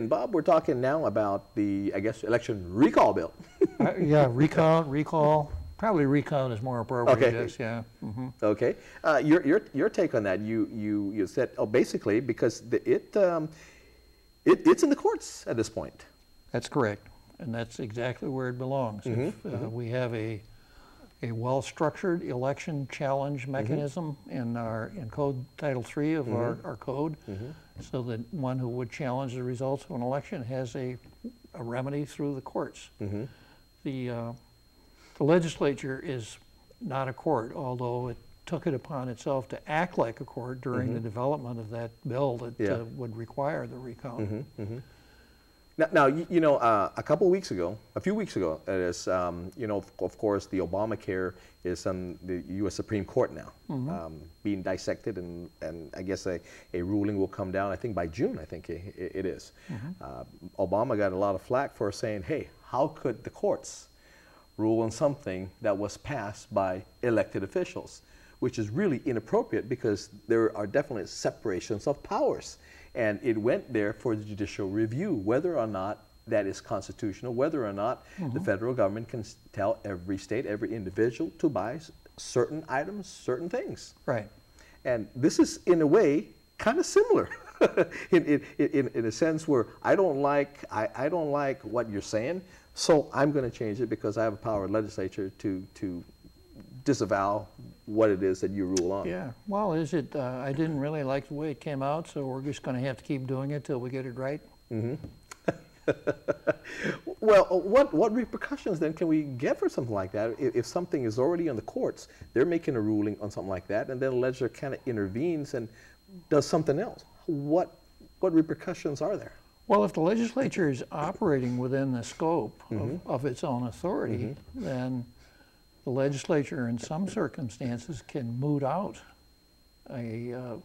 And Bob, we're talking now about the, I guess, election recall bill. Yeah, recall. Probably recount is more appropriate. Okay. Yes, yeah. Mm-hmm. Okay. Your take on that? You said, oh, basically because it's in the courts at this point. That's correct, and that's exactly where it belongs. Mm-hmm. If we have a well-structured election challenge mechanism in Code Title III of our code, so that one who would challenge the results of an election has a remedy through the courts. The legislature is not a court, although it took it upon itself to act like a court during the development of that bill that would require the recount. Now, you know, a few weeks ago, it is, you know, of course, the Obamacare is on the U.S. Supreme Court now, being dissected, and I guess a ruling will come down, I think, by June, I think it is. Obama got a lot of flack for saying, hey, how could the courts rule on something that was passed by elected officials, which is really inappropriate because there are definitely separations of powers. And it went there for the judicial review, whether or not that is constitutional, whether or not the federal government can tell every state, every individual to buy certain items, certain things. Right. And this is, in a way, kind of similar. in a sense where I don't like what you're saying, so I'm going to change it because I have a power in legislature to disavow what it is that you rule on. Yeah. Well, I didn't really like the way it came out, so we're just going to have to keep doing it till we get it right. Well, what repercussions then can we get for something like that? If something is already in the courts, they're making a ruling on something like that, and then the legislature kind of intervenes and does something else. What repercussions are there? Well, if the legislature is operating within the scope of its own authority, then the legislature in some circumstances can moot out a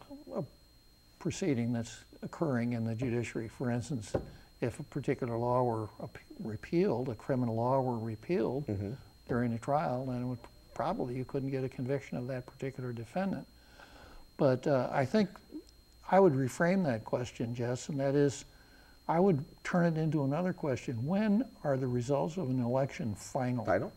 proceeding that's occurring in the judiciary. For instance, if a particular law were repealed, a criminal law were repealed during a trial, then it would probably you couldn't get a conviction of that particular defendant. But I think I would reframe that question, Jess, and that is, I would turn it into another question. When are the results of an election final? Final?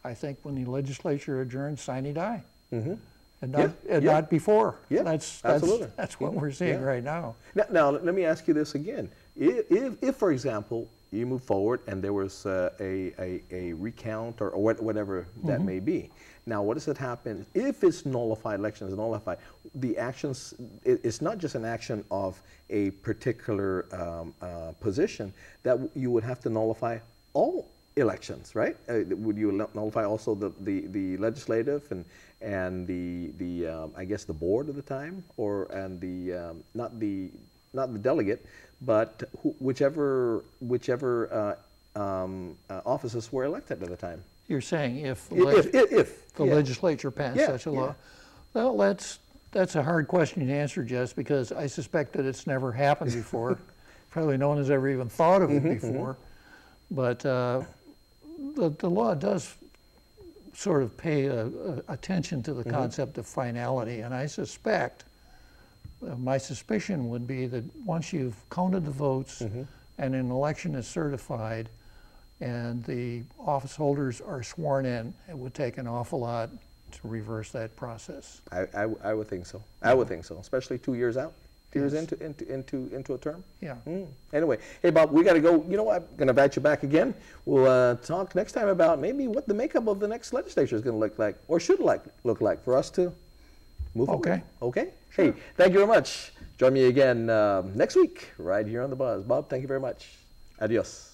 I think when the legislature adjourns sine die, and Yeah, not before. Yeah, That's what we're seeing right now. Now, let me ask you this again. If, for example, you move forward and there was a recount or whatever that may be, now what does it happen if it's nullified, election is nullified? The actions, it's not just an action of a particular position, that you would have to nullify all elections, right? Would you nullify also the legislative and the I guess the board at the time, and the not the delegate, but whichever offices were elected at the time? You're saying if the legislature passed such a law? Well, that's a hard question to answer, Jess, because I suspect that it's never happened before. Probably no one has ever even thought of it before. But the law does sort of pay attention to the concept of finality, and I suspect, my suspicion would be that once you've counted the votes and an election is certified and the office holders are sworn in, it would take an awful lot to reverse that process. I would think so. I would think so, especially 2 years out. 2 years into a term? Yeah. Anyway, hey Bob, we got to go. You know what? I'm going to invite you back again. We'll talk next time about maybe what the makeup of the next legislature is going to look like, or should look like, for us to move forward. Okay? Sure. Hey, thank you very much. Join me again next week right here on The Buzz. Bob, thank you very much. Adios.